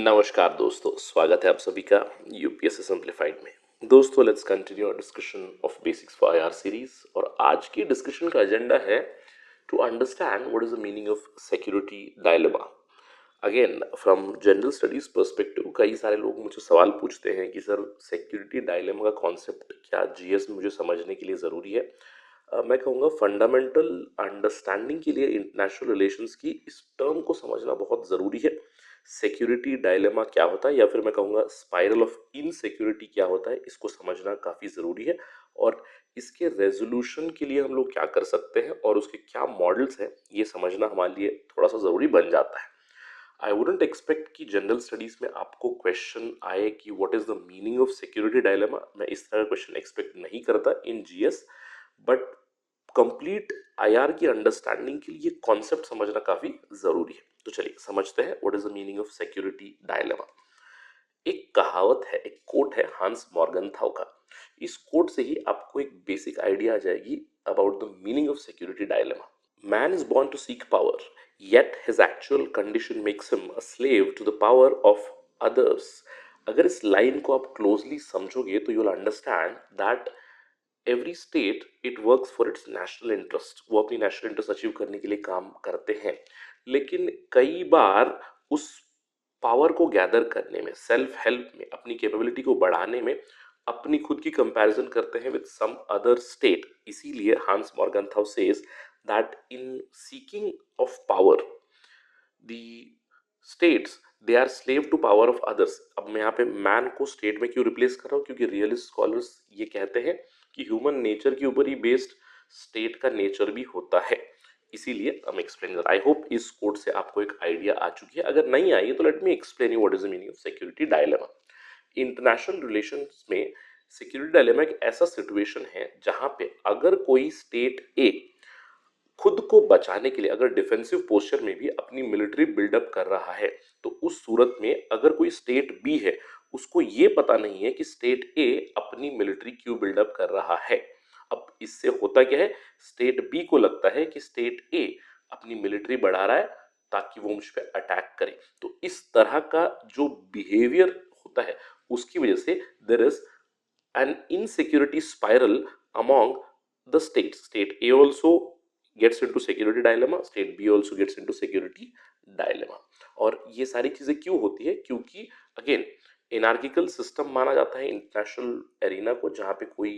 नमस्कार दोस्तों, स्वागत है आप सभी का यूपीएससी सिंप्लीफाइड में। दोस्तों, let's continue our discussion of basics for IR series. और आज की डिस्कशन का एजेंडा है to understand what is the meaning of security dilemma. Again from general studies perspective कई सारे लोग मुझे सवाल पूछते हैं कि सर सिक्योरिटी डायलेमा का कॉन्सेप्ट क्या जीएस में मुझे समझने के लिए ज़रूरी है। मैं कहूँगा फंडामेंटल अंडरस्टैंडिंग के लिए इंटरनेशनल रिलेशंस की इस टर्म को समझना बहुत ज़रूरी है। सिक्योरिटी डायलेमा क्या होता है, या फिर मैं कहूँगा स्पाइरल ऑफ इनसिक्योरिटी क्या होता है, इसको समझना काफ़ी ज़रूरी है। और इसके रेजोल्यूशन के लिए हम लोग क्या कर सकते हैं और उसके क्या मॉडल्स हैं, ये समझना हमारे लिए थोड़ा सा ज़रूरी बन जाता है। आई वुडेंट एक्सपेक्ट कि जनरल स्टडीज में आपको क्वेश्चन आए कि what is the meaning of security dilemma. मैं इस तरह का क्वेश्चन एक्सपेक्ट नहीं करता in GS, but complete IR की अंडरस्टैंडिंग के लिए कॉन्सेप्ट समझना काफी जरूरी है। तो चलिए समझते हैं what is the meaning of security dilemma. एक कहावत है, एक कोट है हांस मॉर्गनथाउ का। इस कोट से ही आपको एक बेसिक आइडिया आ जाएगी about the meaning of security dilemma. Man is born to seek power, yet his actual condition makes him a slave to the power of others. अगर इस लाइन को आप क्लोजली समझोगे तो you will understand that every state it works for its national interest. वो अपनी national interest achieve करने के लिए काम करते हैं, लेकिन कई बार उस पावर को गैदर करने में, सेल्फ हेल्प में, अपनी कैपेबिलिटी को बढ़ाने में अपनी खुद की कंपैरिजन करते हैं विद सम अदर स्टेट। इसीलिए Hans Morgenthau says that in seeking of power the states they are slave to power of others. अब मैं यहाँ पे मैन को स्टेट में क्यों रिप्लेस कर रहा हूँ, क्योंकि रियलिस्ट स्कॉलर्स ये कहते हैं कि ह्यूमन नेचर के ऊपर ही बेस्ड स्टेट का नेचर भी होता है। इसीलिए हम एक्सप्लेन, आई होप इस कोड से आपको एक आइडिया आ चुकी है। अगर नहीं आई है तो let me explain you what is the meaning of security dilemma. International relations में सिक्योरिटी डायलेमा एक ऐसा सिचुएशन है जहां पे अगर कोई स्टेट ए खुद को बचाने के लिए अगर डिफेंसिव पोस्चर में भी अपनी मिलिट्री बिल्डअप कर रहा है, तो उस सूरत में अगर कोई स्टेट बी है, उसको ये पता नहीं है कि स्टेट ए अपनी मिलिट्री क्यों बिल्डअप कर रहा है। अब इससे होता क्या है, स्टेट बी को लगता है कि स्टेट ए अपनी मिलिट्री बढ़ा रहा है ताकि वो मुझ पर अटैक करे। तो इस तरह का जो बिहेवियर होता है उसकी वजह से there is an insecurity spiral among the states. State A also gets into security dilemma, state B also gets into security dilemma. और ये सारी चीजें क्यों होती है, क्योंकि अगेन एनार्किकल सिस्टम माना जाता है इंटरनेशनल एरिना को, जहाँ पे कोई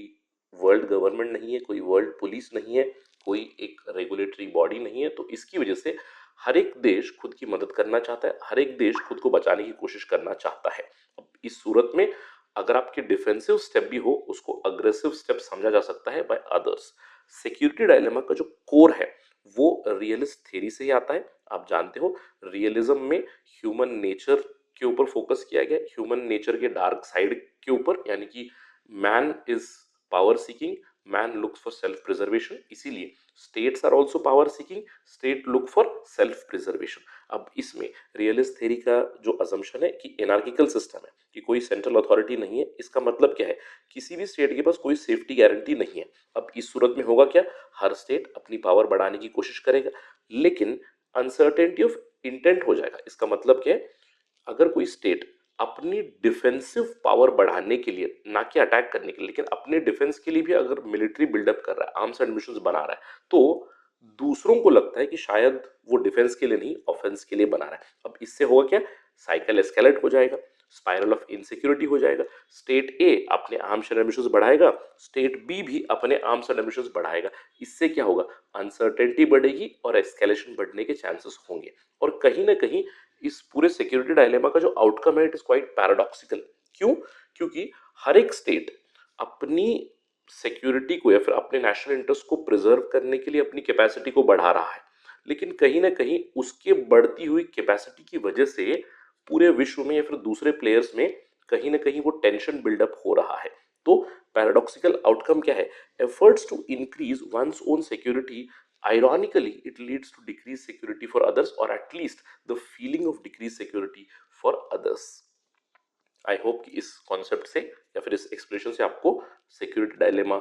वर्ल्ड गवर्नमेंट नहीं है, कोई वर्ल्ड पुलिस नहीं है, कोई एक रेगुलेटरी बॉडी नहीं है। तो इसकी वजह से हर एक देश खुद की मदद करना चाहता है, हर एक देश खुद को बचाने की कोशिश करना चाहता है। अब इस सूरत में अगर आपके डिफेंसिव स्टेप भी हो, उसको अग्रेसिव स्टेप समझा जा सकता है बाय अदर्स। सिक्योरिटी डायलेमा का जो कोर है वो रियलिस्ट थ्योरी से ही आता है। आप जानते हो रियलिज्म में ह्यूमन नेचर के ऊपर फोकस किया गया, ह्यूमन नेचर के डार्क साइड के ऊपर, यानी कि man is power seeking, man looks for self preservation. इसीलिए states are also power seeking, state look for self preservation. अब इसमें रियलिस्ट थ्योरी का जो अजम्पशन है कि एनार्किकल सिस्टम है, कि कोई सेंट्रल अथॉरिटी नहीं है, इसका मतलब क्या है, किसी भी स्टेट के पास कोई सेफ्टी गारंटी नहीं है। अब इस सूरत में होगा क्या, हर स्टेट अपनी पावर बढ़ाने की कोशिश करेगा, लेकिन अनसर्टेनिटी ऑफ इंटेंट हो जाएगा। इसका मतलब क्या है, अगर कोई स्टेट अपनी डिफेंसिव पावर बढ़ाने के लिए, ना कि अटैक करने के लिए, लेकिन अपने डिफेंस के लिए भी अगर मिलिट्री बिल्डअप कर रहा है, आर्म्स एंड मिशंस बना रहा है, तो दूसरों को लगता है कि शायद वो डिफेंस के लिए नहीं, ऑफेंस के लिए बना रहा है। अब इससे होगा क्या, साइकिल एस्केलेट हो जाएगा, स्पाइरल ऑफ इनसिक्योरिटी हो जाएगा। स्टेट ए अपने आर्म्स एंड एम्बिशंस बढ़ाएगा, स्टेट बी भी अपने आर्म्स एंड एम्बिशंस बढ़ाएगा। इससे क्या होगा, अनसर्टेनिटी बढ़ेगी और एस्केलेशन बढ़ने के चांसेस होंगे। और कहीं ना कहीं इस पूरे सिक्योरिटी डायलेमा का जो आउटकम है इट इज क्वाइट पैराडॉक्सिकल। क्यों, क्योंकि हर एक स्टेट अपनी सिक्योरिटी को या फिर अपने नेशनल इंटरेस्ट को प्रिजर्व करने के लिए अपनी कैपेसिटी को बढ़ा रहा है, लेकिन कहीं ना कहीं उसके बढ़ती हुई कैपेसिटी की वजह से पूरे विश्व में या फिर दूसरे प्लेयर्स में कहीं ना कहीं वो टेंशन बिल्डअप हो रहा है। तो पैराडॉक्सिकल आउटकम क्या है, efforts to increase one's own security, ironically it leads to decreased security for others, or at least the feeling of decreased security for others. I hope कि इस कॉन्सेप्ट से या फिर इस एक्सप्रेशन से आपको सिक्योरिटी डायलेमा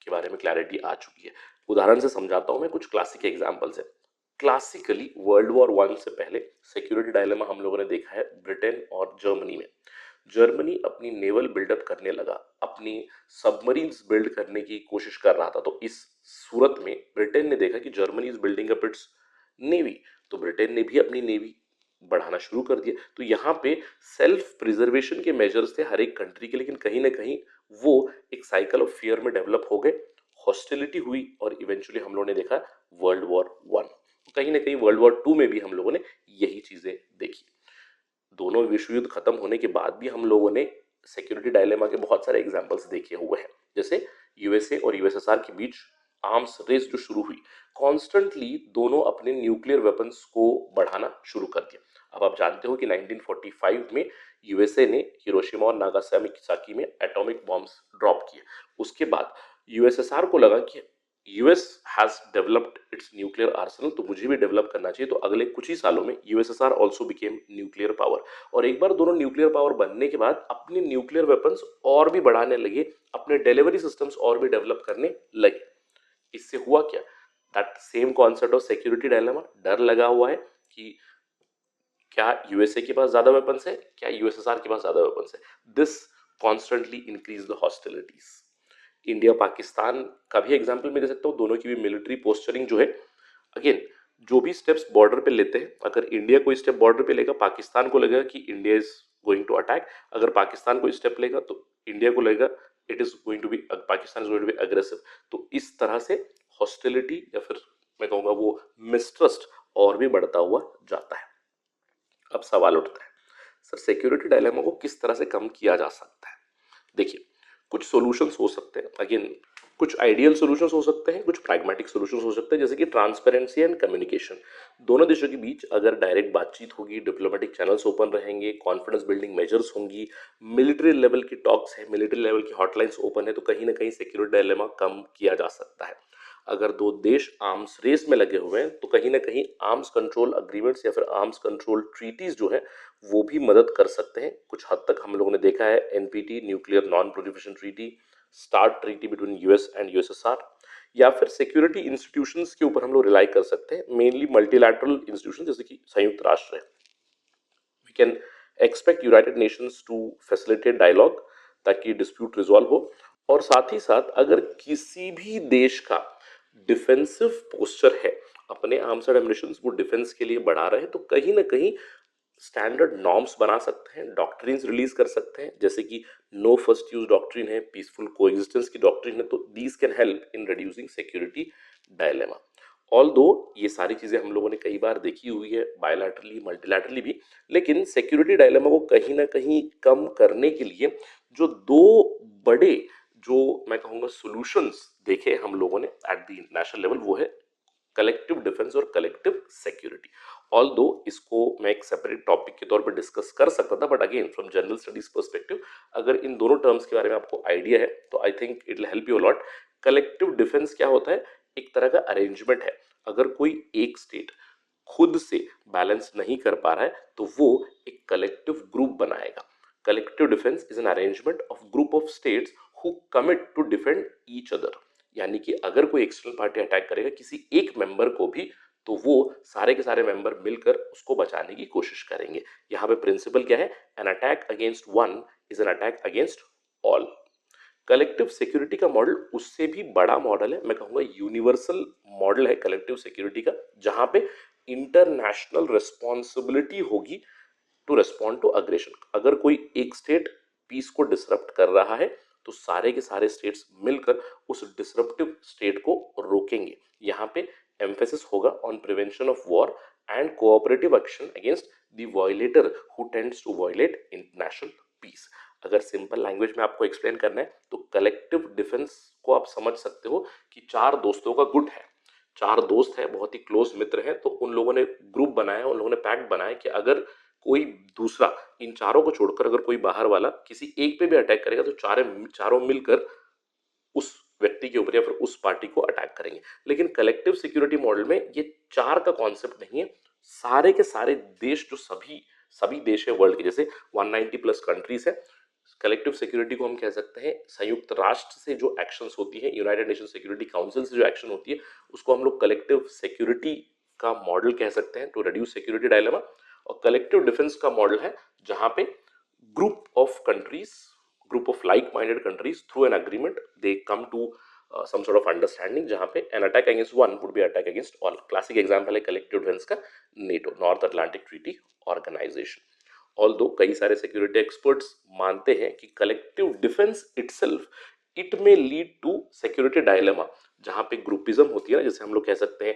के बारे में क्लैरिटी आ चुकी है। उदाहरण से समझाता हूं मैं, कुछ क्लासिक एग्जांपल्स है। क्लासिकली वर्ल्ड वॉर वन से पहले सिक्योरिटी डायलेमा हम लोगों ने देखा है ब्रिटेन और जर्मनी में। जर्मनी अपनी नेवल बिल्डअप करने लगा, अपनी सबमरीन्स बिल्ड करने की कोशिश कर रहा था। तो इस सूरत में ब्रिटेन ने देखा कि Germany is building up it's navy, तो ब्रिटेन ने भी अपनी नेवी बढ़ाना शुरू कर दिया। तो यहाँ पे सेल्फ प्रिजर्वेशन के मेजर्स थे हर एक कंट्री के, लेकिन कहीं ना कहीं वो एक साइकिल ऑफ फियर में डेवलप हो गए, हॉस्टिलिटी हुई और इवेंचुअली हम लोगों ने देखा वर्ल्ड वॉर वन। कहीं ना कहीं वर्ल्ड वॉर टू में भी हम लोगों ने यही चीजें देखी। दोनों विश्व युद्ध खत्म होने के बाद भी हम लोगों ने सिक्योरिटी डायलेमा के बहुत सारे एग्जांपल्स देखे हुए हैं, जैसे यूएसए और यूएसएसआर के बीच आर्म्स रेस जो शुरू हुई, कॉन्स्टेंटली दोनों अपने न्यूक्लियर वेपन्स को बढ़ाना शुरू कर दिया। अब आप जानते हो कि 1945 में यूएसए ने हिरोशिमा और नागासाकी में एटॉमिक बॉम्ब्स ड्रॉप किए। उसके बाद यूएसएसआर को लगा कि US has developed it's nuclear Arsenal, तो मुझे भी डेवलप करना चाहिए। तो अगले कुछ ही सालों में USSR also became nuclear power, और एक बार दोनों न्यूक्लियर पावर बनने के बाद अपने न्यूक्लियर वेपन्स और भी बढ़ाने लगे, अपने डिलीवरी सिस्टम्स और भी डेवलप करने लगे। इससे हुआ क्या, that same concept of security dilemma, डर लगा हुआ है कि क्या यूएसए के पास ज्यादा वेपन्स है, क्या यूएसएसआर के पास ज्यादा वेपन्स है। This constantly increase the hostilities. India Pakistan का भी एग्जांपल मैं दे सकता हूँ, दोनों की भी मिलिट्री पोस्चरिंग जो है, अगेन जो भी स्टेप्स बॉर्डर पे लेते हैं, अगर इंडिया कोई स्टेप बॉर्डर पे लेगा, पाकिस्तान को लगेगा कि India is going to attack, अगर पाकिस्तान कोई स्टेप लेगा तो इंडिया को लगेगा it is going to be, Pakistan is going to be aggressive. तो इस तरह से हॉस्टिलिटी या फिर मैं कहूंगा वो मिसट्रस्ट और भी बढ़ता हुआ जाता है। अब सवाल उठता है, सर सिक्योरिटी डायलेमा को किस तरह से कम किया जा सकता है। देखिए कुछ सॉल्यूशंस हो सकते हैं, अगेन कुछ आइडियल सॉल्यूशंस हो सकते हैं, कुछ प्रैग्मेटिक सॉल्यूशंस हो सकते हैं, जैसे कि ट्रांसपेरेंसी एंड कम्युनिकेशन। दोनों देशों के बीच अगर डायरेक्ट बातचीत होगी, डिप्लोमेटिक चैनल्स ओपन रहेंगे, कॉन्फिडेंस बिल्डिंग मेजर्स होंगी, मिलिट्री लेवल की टॉक्स है, मिलिट्री लेवल की हॉटलाइंस ओपन है, तो कहीं ना कहीं सिक्योरिटी डायलेमा कम किया जा सकता है। अगर दो देश आर्म्स रेस में लगे हुए हैं तो कहीं ना कहीं आर्म्स कंट्रोल अग्रीमेंट्स या फिर आर्म्स कंट्रोल ट्रीटीज जो है वो भी मदद कर सकते हैं। कुछ हद तक हम लोगों ने देखा है NPT, nuclear non proliferation treaty, start treaty between US and USSR, या फिर सिक्योरिटी इंस्टीट्यूशंस के ऊपर हम लोग रिलाई कर सकते हैं, मेनली मल्टीलैटरल इंस्टीट्यूशन जैसे कि संयुक्त राष्ट्र है। We can expect United Nations to facilitate dialogue ताकि डिस्प्यूट रिजॉल्व हो, और साथ ही साथ अगर किसी भी देश का डिफेंसिव पोस्चर है, अपने आर्म्स एंड एमिनिशंस वो डिफेंस के लिए बढ़ा रहे हैं, तो कहीं ना कहीं स्टैंडर्ड नॉर्म्स बना सकते हैं, डॉक्ट्रिन्स रिलीज कर सकते हैं, जैसे कि नो फर्स्ट यूज डॉक्ट्रिन है, पीसफुल कोएग्जिस्टेंस की डॉक्ट्रिन है। तो these can help in reducing security dilemma. Although ये सारी चीजें हम लोगों ने कई बार देखी हुई है, बायलैटरली मल्टीलैटरली भी, लेकिन सिक्योरिटी डायलेमा को कहीं ना कहीं कम करने के लिए जो दो बड़े, जो मैं कहूंगा सॉल्यूशंस देखे हम लोगों ने एट द इंटरनेशनल लेवल, वो है कलेक्टिव डिफेंस और कलेक्टिव सिक्योरिटी। ऑल्दो इसको मैं एक सेपरेट टॉपिक के तौर पर डिस्कस कर सकता था, but again from general studies perspective अगर इन दोनों टर्म्स के बारे में आपको आइडिया है तो I think it will help you lot. Collective defence क्या होता है, एक तरह का अरेंजमेंट है। अगर कोई एक स्टेट खुद से बैलेंस नहीं कर पा रहा है तो वो एक कलेक्टिव ग्रुप बनाएगा। Collective defence is an arrangement of group of states who commit to defend each other, यानी कि अगर कोई एक्सटर्नल पार्टी अटैक करेगा किसी एक मेंबर को भी, तो वो सारे के सारे मेंबर मिलकर उसको बचाने की कोशिश करेंगे। यहाँ पे प्रिंसिपल क्या है, an attack against one is an attack against all. Collective security का मॉडल उससे भी बड़ा मॉडल है, मैं कहूंगा यूनिवर्सल मॉडल है कलेक्टिव सिक्योरिटी का, जहां पे इंटरनेशनल रिस्पॉन्सिबिलिटी होगी टू रेस्पॉन्ड टू अग्रेशन। अगर कोई एक स्टेट पीस को डिसरप्ट कर रहा है तो सारे के सारे स्टेट्स मिलकर उस डिसरप्टिव स्टेट को रोकेंगे। यहाँ पे एम्फेसिस होगा on prevention of war and cooperative action against the violator who tends to violate international peace. अगर सिंपल लैंग्वेज में आपको एक्सप्लेन करना है तो कलेक्टिव डिफेंस को आप समझ सकते हो कि चार दोस्तों का गुट है, चार दोस्त हैं, बहुत ही क्लोज मित्र हैं, तो उन लोगों ने ग्रुप बनाया, उन लोगों ने पैक्ट बनाया कि अगर कोई दूसरा इन चारों को छोड़कर अगर कोई बाहर वाला किसी एक पे भी अटैक करेगा तो चारों मिलकर उस व्यक्ति के ऊपर या फिर उस पार्टी को अटैक करेंगे। लेकिन कलेक्टिव सिक्योरिटी मॉडल में ये चार का कॉन्सेप्ट नहीं है, सारे के सारे देश जो सभी सभी देश है वर्ल्ड के, जैसे 190 प्लस कंट्रीज है। कलेक्टिव सिक्योरिटी को हम कह सकते हैं संयुक्त राष्ट्र से जो एक्शंस होती है, यूनाइटेड नेशन सिक्योरिटी काउंसिल से जो एक्शन होती है, उसको हम लोग कलेक्टिव सिक्योरिटी का मॉडल कह सकते हैं टू रिड्यूस सिक्योरिटी डायलेमा। और कलेक्टिव डिफेंस का मॉडल है जहां पे of countries, group of like-minded countries, through an agreement they come to some sort of understanding जहाँ पे an attack against one would be attack against all. Classic example है collective defense का NATO, North Atlantic Treaty Organization. Although कई सारे security experts मानते हैं कि collective defence itself it में लीड टू सिक्योरिटी डायलेमा, जहां पे ग्रुपिज्म होती है ना, जैसे हम लोग कह सकते हैं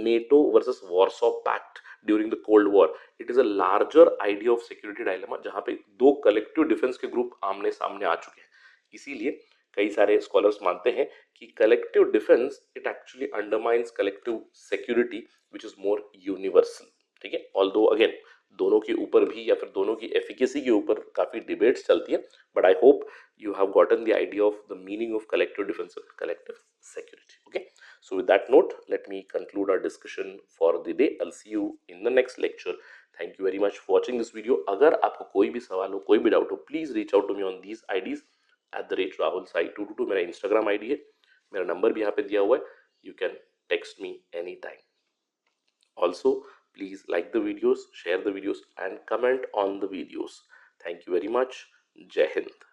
NATO versus Warsaw Pact during the cold war, it is a larger idea of security dilemma जहां पे दो कलेक्टिव डिफेंस के ग्रुप आमने सामने आ चुके हैं. इसीलिए कई सारे स्कॉलर्स मानते हैं कि collective defence it actually undermines collective security which is more universal. ठीक है, ऑल्दो अगेन दोनों के ऊपर भी या फिर दोनों की एफिकेसी के ऊपर काफी डिबेट्स चलती है, but I hope you have gotten the idea of the meaning of collective defense and collective security. Okay, so with that note, let me conclude our discussion for the day. I'll see you in the next lecture. Thank you very much for watching this video. अगर आपको कोई भी सवाल हो, कोई भी doubt हो, please reach out to me on these IDs @rahulsai222 मेरा इंस्टाग्राम आईडी है, मेरा नंबर भी यहाँ पे दिया हुआ है. You can text me any time. Also, please like the videos, share the videos and comment on the videos. Thank you very much. Jai Hind.